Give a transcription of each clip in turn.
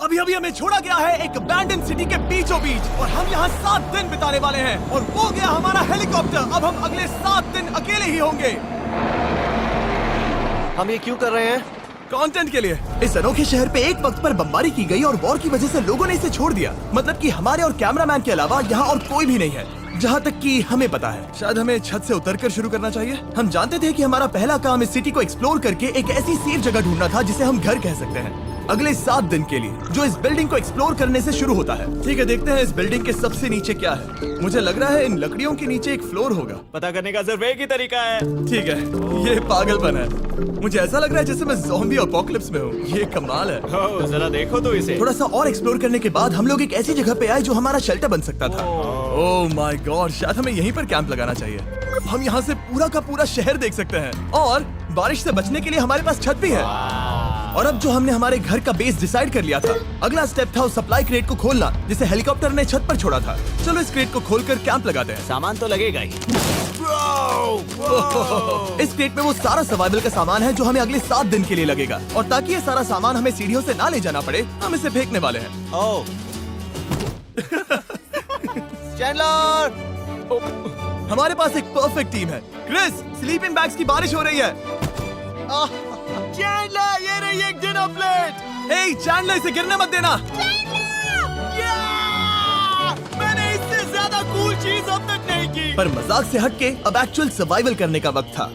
अभी अभी हमें छोड़ा गया है एक अबैंडन सिटी के बीचों बीच और हम यहाँ 7 दिन बिताने वाले हैं और वो गया हमारा हेलीकॉप्टर। अब हम अगले 7 दिन अकेले ही होंगे। हम ये क्यों कर रहे हैं? कंटेंट के लिए। इस अनोखे शहर पे एक वक्त पर बमबारी की गई और वॉर की वजह से लोगों ने इसे छोड़ दिया। मतलब कि हमारे और कैमरामैन के अलावा यहाँ और कोई भी नहीं है, जहाँ तक कि हमें पता है। शायद हमें छत से उतरकर शुरू करना चाहिए। हम जानते थे कि हमारा पहला काम इस सिटी को एक्सप्लोर करके एक ऐसी सेफ जगह ढूंढना था जिसे हम घर कह सकते हैं, अगले 7 दिन के लिए, जो इस बिल्डिंग को एक्सप्लोर करने से शुरू होता है। ठीक है, देखते हैं इस बिल्डिंग के सबसे नीचे क्या है। मुझे लग रहा है इन लकड़ियों के नीचे एक फ्लोर होगा। पता करने का सिर्फ एक ही तरीका है। ठीक है, ये पागलपन है। मुझे ऐसा लग रहा है जैसे मैं ज़ॉम्बी अपोकलिप्स में हूँ। ये कमाल है। ओह, जरा देखो तो इसे। थोड़ा सा और एक्सप्लोर करने के बाद हम लोग एक ऐसी जगह पे आए जो हमारा शेल्टर बन सकता था। ओह माय गॉड, शायद हमें यहीं पर कैंप लगाना चाहिए। हम यहाँ से पूरा का पूरा शहर देख सकते हैं और बारिश से बचने के लिए हमारे पास छत भी है। और अब जो हमने हमारे घर का बेस डिसाइड कर लिया था, अगला स्टेप था उस सप्लाई क्रेट को खोलना जिसे हेलीकॉप्टर ने छत पर छोड़ा था। चलो इस क्रेट को खोलकर कैंप लगाते हैं। सामान तो लगेगा ही। इस क्रेट में वो सारा सर्वाइवल का सामान है जो हमें अगले 7 दिन के लिए लगेगा। और ताकि ये सारा सामान हमें सीढ़ियों से ना ले जाना पड़े, हम इसे फेंकने वाले हैं। ओह, चैंडलर! हमारे पास एक परफेक्ट टीम है। क्रिस, स्लीपिंग बैग्स की बारिश हो रही है। चैंडलर, ये रही एक डिनर प्लेट। हे चैंडलर, इसे गिरने मत देना। मैंने इससे ज्यादा कूल चीज अब तक नहीं की। पर मजाक से हटके अब एक्चुअल सर्वाइवल करने का वक्त था।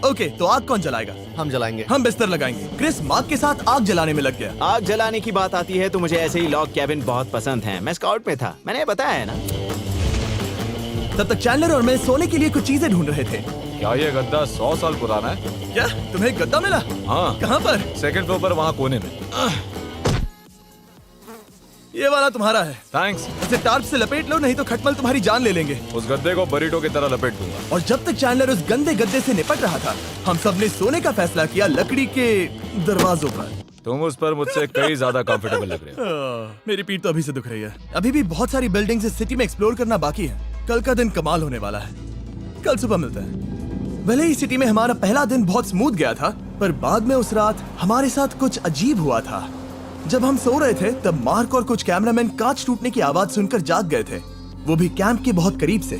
ओके, तो आग कौन जलाएगा? हम जलाएंगे। हम बिस्तर लगाएंगे। क्रिस मार्क के साथ आग जलाने में लग गया। आग जलाने की बात आती है तो मुझे ऐसे ही लॉग कैबिन बहुत पसंद है। मैं स्काउट में था, मैंने बताया है ना। तब तक चैंडलर और मैं सोने के लिए कुछ चीजें ढूंढ रहे थे। क्या ये गद्दा 100 साल पुराना है? क्या तुम्हें एक गद्दा मिला? हाँ। कहाँ पर? सेकंड फ्लोर पर, वहाँ कोने में। ये वाला तुम्हारा है। थैंक्स। इसे टार्प से लपेट लो, नहीं तो खटमल तुम्हारी जान ले लेंगे। उस गद्दे को बरीटो की तरह लपेट दूंगा। और जब तक चैंडलर उस गंदे गद्दे से निपट रहा था, हम सब ने सोने का फैसला किया लकड़ी के दरवाजों पर। तुम उस पर मुझसे कई ज्यादा कंफर्टेबल लग रहे हो। मेरी पीठ तो अभी से दुख रही है। अभी भी बहुत सारी बिल्डिंग्स इस सिटी में एक्सप्लोर करना बाकी है। कल का दिन कमाल होने वाला है। कल सुबह मिलते हैं। भले ही सिटी में हमारा पहला दिन बहुत स्मूथ गया था, पर बाद में उस रात हमारे साथ कुछ अजीब हुआ था। जब हम सो रहे थे तब मार्क और कुछ कैमरामैन कांच टूटने की आवाज सुनकर जाग गए थे, वो भी कैंप के बहुत करीब से,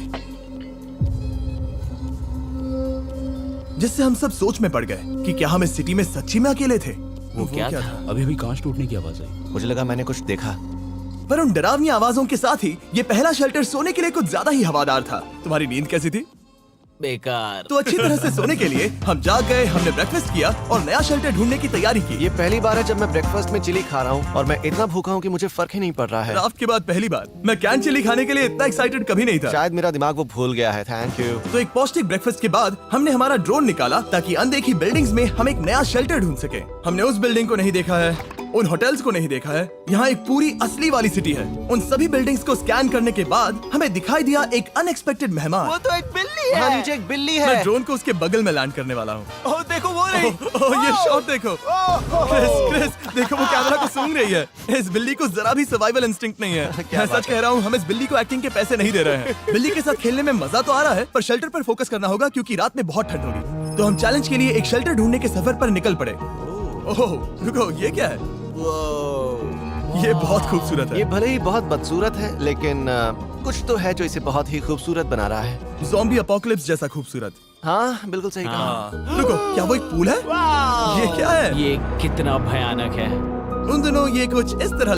जिससे हम सब सोच में पड़ गए कि क्या हम इस सिटी में सच्ची में अकेले थे। वो क्या था? अभी कांच टूटने की आवाज आई। मुझे लगा मैंने कुछ देखा। पर उन डरावनी आवाजों के साथ ही ये पहला शेल्टर सोने के लिए कुछ ज्यादा ही हवादार था। तुम्हारी नींद कैसी थी? बेकार। तो अच्छी तरह से सोने के लिए हम जाग गए। हमने ब्रेकफास्ट किया और नया शेल्टर ढूंढने की तैयारी की। ये पहली बार है जब मैं ब्रेकफास्ट में चिली खा रहा हूँ और मैं इतना भूखा हूँ कि मुझे फर्क ही नहीं पड़ रहा है। राफ्ट के बाद पहली बार। मैं कैन चिली खाने के लिए इतना एक्साइटेड कभी नहीं था। शायद मेरा दिमाग वो भूल गया है। Thank you. तो एक पौष्टिक ब्रेकफास्ट के बाद हमने हमारा ड्रोन निकाला ताकि अनदेखी बिल्डिंग्स में हम एक नया शेल्टर ढूंढ सके। हमने उस बिल्डिंग को नहीं देखा है, उन होटल्स को नहीं देखा है। यहाँ एक पूरी असली वाली सिटी है। उन सभी बिल्डिंग्स को स्कैन करने के बाद हमें दिखाई दिया एक अनएक्सपेक्टेड मेहमान। वो तो एक बिल्ली वहाँ है। नीचे एक बिल्ली मैं है। ड्रोन को उसके बगल में लैंड करने वाला हूँ। ओह, देखो वो रही। ये शॉट देखो। क्रिस, देखो वो कैमरा को सूंघ रही है। इस बिल्ली को जरा भी सर्वाइवल इंस्टिंक्ट नहीं है। क्या मैं बात सच कह रहा हूँ, हम इस बिल्ली को एक्टिंग के पैसे नहीं दे रहे हैं। बिल्ली के साथ खेलने में मजा तो आ रहा है, पर शेल्टर पर फोकस करना होगा क्योंकि रात में बहुत ठंड होगी। तो हम चैलेंज के लिए एक शेल्टर ढूंढने के सफर पर निकल पड़े। ओह रुको, ये क्या है? ये बहुत खूबसूरत है। ये भले ही बहुत बदसूरत है, लेकिन कुछ तो है जो इसे बहुत ही खूबसूरत बना रहा है। ज़ॉम्बी अपोकलिप्स जैसा खूबसूरत। हाँ, बिल्कुल सही कहा। हाँ। रुको, क्या वो एक पूल है? ये क्या है? ये कितना भयानक है। उन दिनों ये कुछ इस तरह